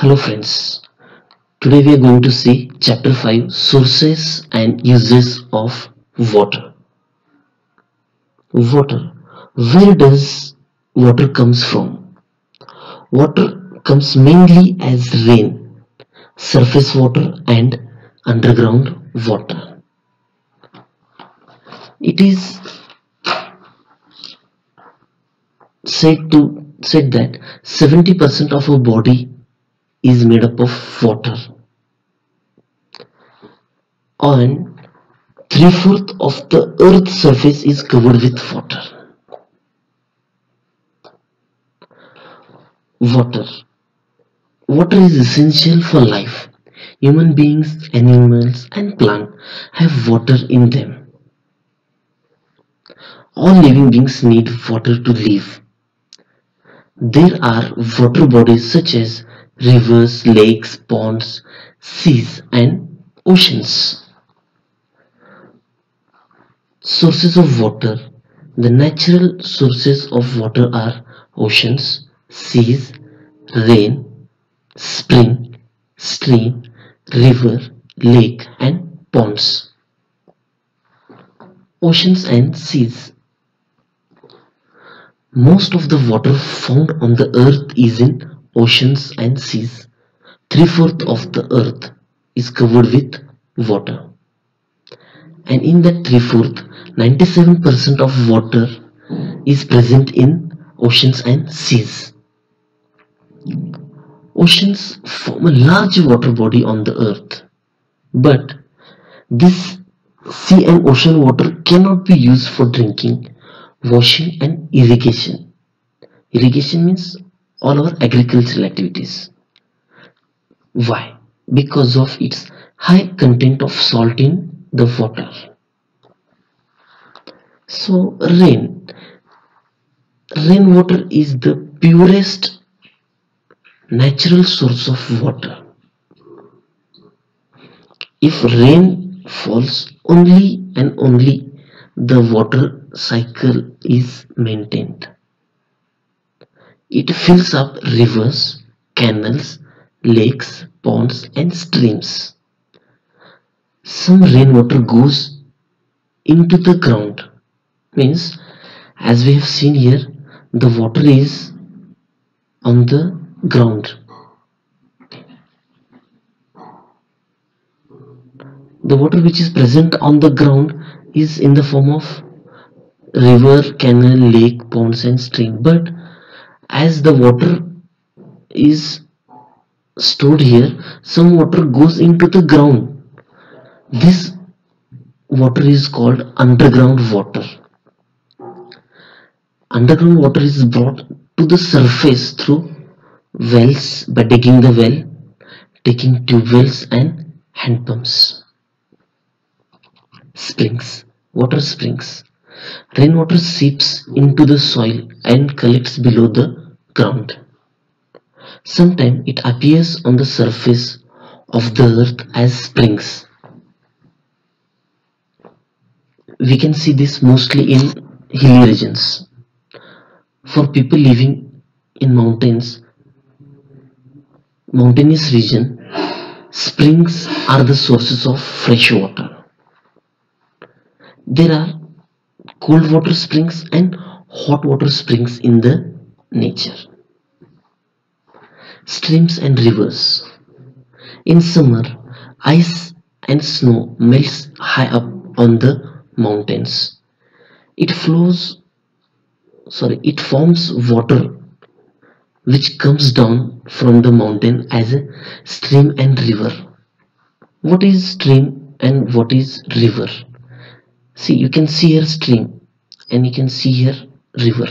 Hello friends, today we are going to see chapter 5 sources and uses of water. Water. Where does water comes from? Water comes mainly as rain, surface water and underground water. It is said that 70% of our body is made up of water and three-fourths of the earth's surface is covered with water. Water. Water is essential for life. Human beings, animals and plants have water in them. All living beings need water to live. There are water bodies such as rivers, lakes, ponds, seas and oceans. Sources of water. The natural sources of water are oceans, seas, rain, spring, stream, river, lake and ponds. Oceans and seas. Most of the water found on the earth is in oceans and seas. Three-fourths of the earth is covered with water. And in that three-fourths, 97% of water is present in oceans and seas. Oceans form a large water body on the earth, but this sea and ocean water cannot be used for drinking, washing and irrigation. Irrigation means all our agricultural activities. Why? Because of its high content of salt in the water. So rainwater is the purest natural source of water. If rain falls only and only the water cycle is maintained. It fills up rivers, canals, lakes, ponds and streams. Some rainwater goes into the ground, means as we have seen here the water is on the ground. The water which is present on the ground is in the form of river, canal, lake, ponds and stream, but as the water is stored here, some water goes into the ground. This water is called underground water. Underground water is brought to the surface through wells by digging the well, taking tube wells and hand pumps. Springs. Water springs. Rainwater seeps into the soil and collects below the ground. Sometimes it appears on the surface of the earth as springs. We can see this mostly in hilly regions. For people living in mountainous region, springs are the sources of fresh water. There are cold water springs and hot water springs in the nature. Streams and rivers. In summer, ice and snow melts high up on the mountains. It forms water which comes down from the mountain as a stream and river. What is stream and what is river? See, you can see here stream and you can see here river.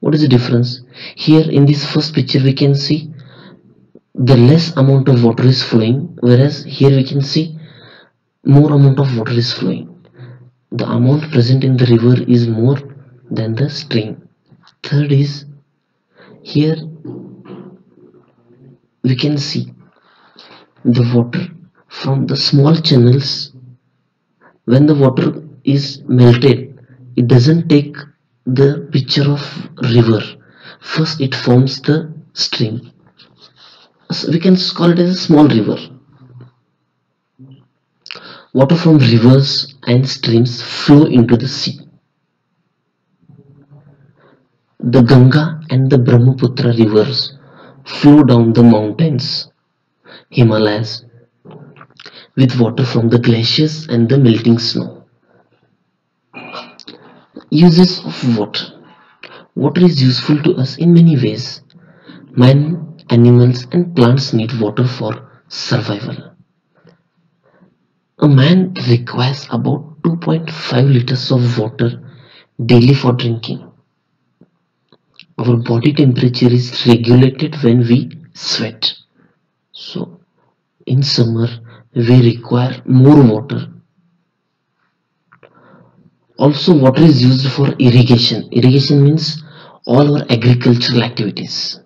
What is the difference? Here in this first picture we can see the less amount of water is flowing, whereas here we can see more amount of water is flowing. The amount present in the river is more than the stream. Third is, here we can see the water from the small channels. When the water is melted, it doesn't take the picture of river. First it forms the stream. we can call it as a small river. Water from rivers and streams flow into the sea. The Ganga and the Brahmaputra rivers flow down the mountains, Himalayas, with water from the glaciers and the melting snow. Uses of water. Water is useful to us in many ways. Man, animals, and plants need water for survival. A man requires about 2.5 liters of water daily for drinking. Our body temperature is regulated when we sweat. So, in summer, we require more water. Also, water is used for irrigation. Irrigation means all our agricultural activities,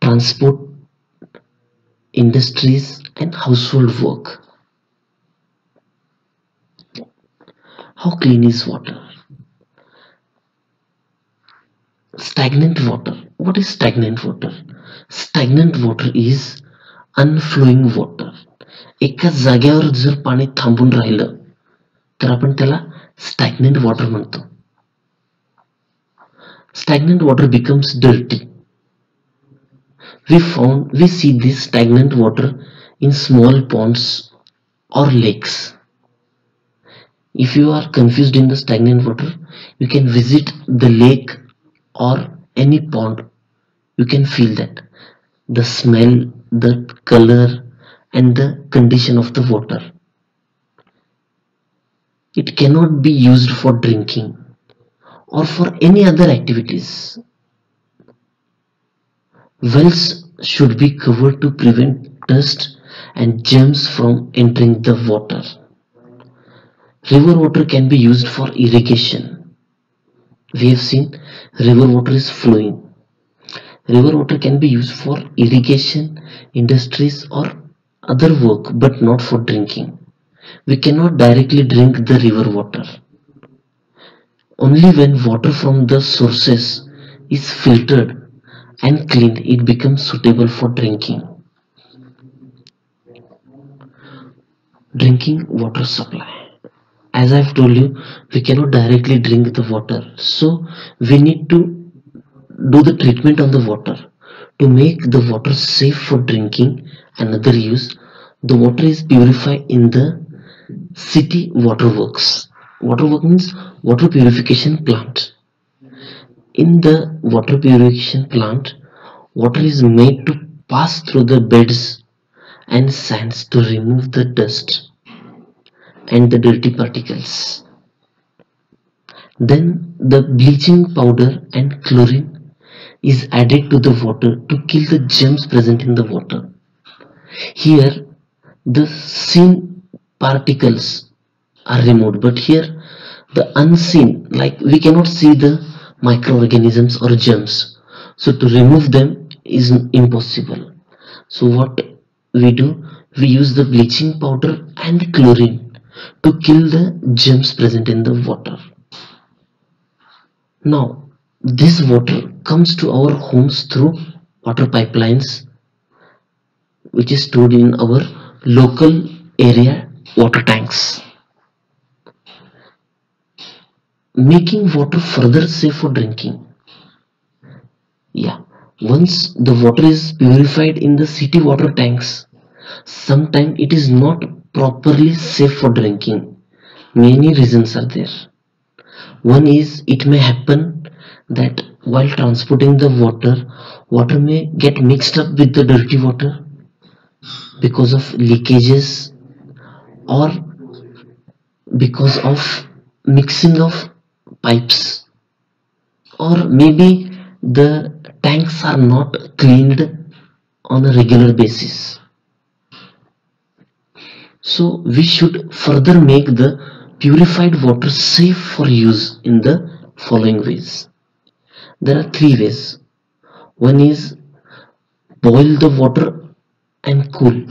transport, industries, and household work. How clean is water? Stagnant water. What is stagnant water? Stagnant water is unflowing water. एकाच जागेवर जर पाणी थांबून राहिलं तर आपण त्याला stagnant water म्हणतो. Stagnant water becomes dirty. We see this stagnant water in small ponds or lakes. If you are confused in the stagnant water, you can visit the lake or any pond. You can feel that the smell, the color, and the condition of the water. It cannot be used for drinking or for any other activities. Wells should be covered to prevent dust and germs from entering the water. River water can be used for irrigation. We have seen river water is flowing. River water can be used for irrigation, industries, or other work, but not for drinking. We cannot directly drink the river water. Only when water from the sources is filtered and cleaned, it becomes suitable for drinking. Drinking water supply. As I've told you, we cannot directly drink the water, so we need to do the treatment on the water to make the water safe for drinking and other use. The water is purified in the city water works. Water work means water purification plant. In the water purification plant, water is made to pass through the beds and sands to remove the dust and the dirty particles. Then the bleaching powder and chlorine is added to the water to kill the germs present in the water. Here the seen particles are removed, but here the unseen, like we cannot see the microorganisms or germs, so to remove them is impossible. So what we do, we use the bleaching powder and chlorine to kill the germs present in the water. Now this water comes to our homes through water pipelines, which is stored in our local area water tanks, making water further safe for drinking. Once the water is purified in the city water tanks, sometimes it is not properly safe for drinking. Many reasons are there. One is, it may happen that while transporting the water, water may get mixed up with the dirty water because of leakages or because of mixing of pipes, or maybe the tanks are not cleaned on a regular basis. So we should further make the purified water safe for use in the following ways. There are three ways. One is boil the water and cool.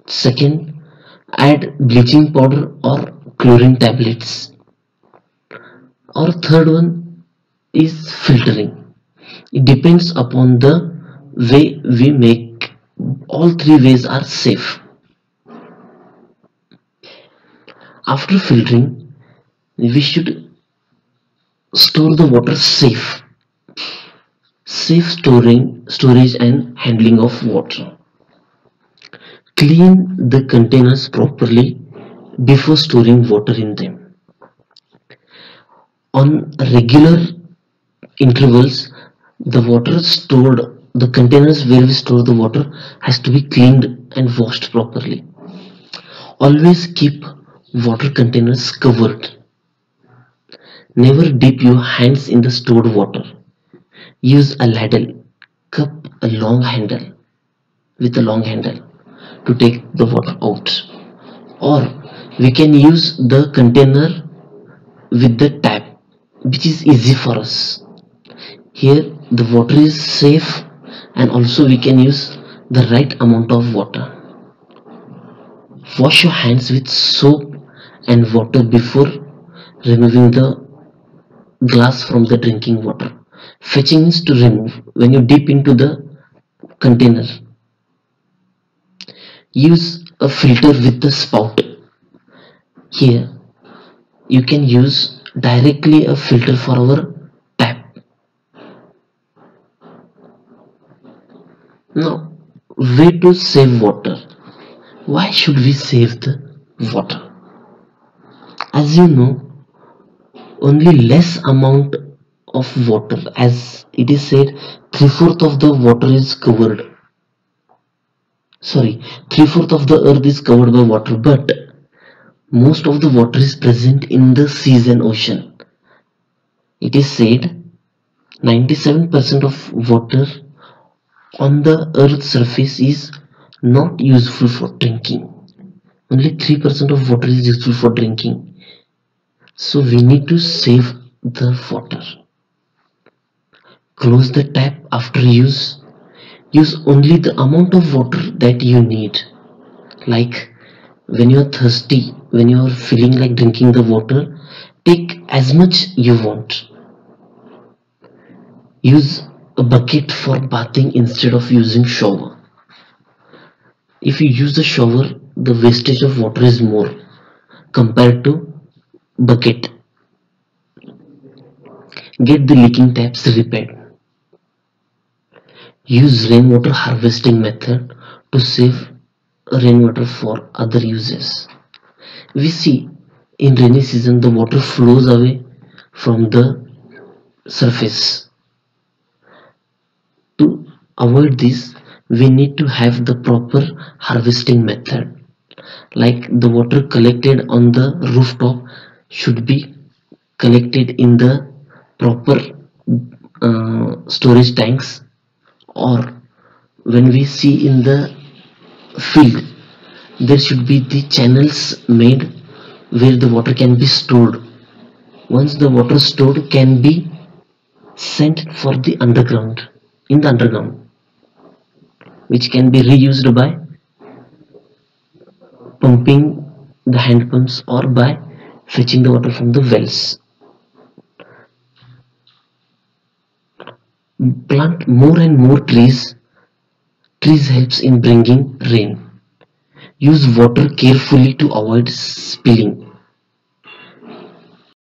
Second, add bleaching powder or chlorine tablets. Or third one is filtering. It depends upon the way we make All three ways are safe. After filtering, we should store the water safe. Safe storage and handling of water. Clean the containers properly before storing water in them. On regular intervals, the containers where we store the water has to be cleaned and washed properly. Always keep water containers covered. Never dip your hands in the stored water. Use a ladle, cup a long handle with a long handle to take the water out. Or we can use the container with the tap, which is easy for us. Here the water is safe and also we can use the right amount of water. Wash your hands with soap and water before removing the glass from the drinking water. Fetching means to remove. When you dip into the container, use a filter with the spout. Here you can use directly a filter for our tap. Now, way to save water. Why should we save the water? As you know, only less amount of water, as it is said, 3/4 of the water is covered. Sorry, 3/4 of the earth is covered by water, but most of the water is present in the seas and ocean. It is said 97% of water on the earth's surface is not useful for drinking. Only 3% of water is useful for drinking. So we need to save the water. Close the tap after use. Use only the amount of water that you need. Like when you are thirsty, when you are feeling like drinking the water, take as much you want. Use a bucket for bathing instead of using shower. If you use the shower, the wastage of water is more compared to bucket. Get the leaking taps repaired. Use rainwater harvesting method to save rainwater for other uses. We see in rainy season the water flows away from the surface. To avoid this, we need to have the proper harvesting method. Like the water collected on the rooftop should be collected in the proper storage tanks, or when we see in the field there should be the channels made where the water can be stored. Once the water stored can be sent for the underground, in the underground, which can be reused by pumping the hand pumps or by fetching the water from the wells. Plant more and more trees. Trees helps in bringing rain. Use water carefully to avoid spilling.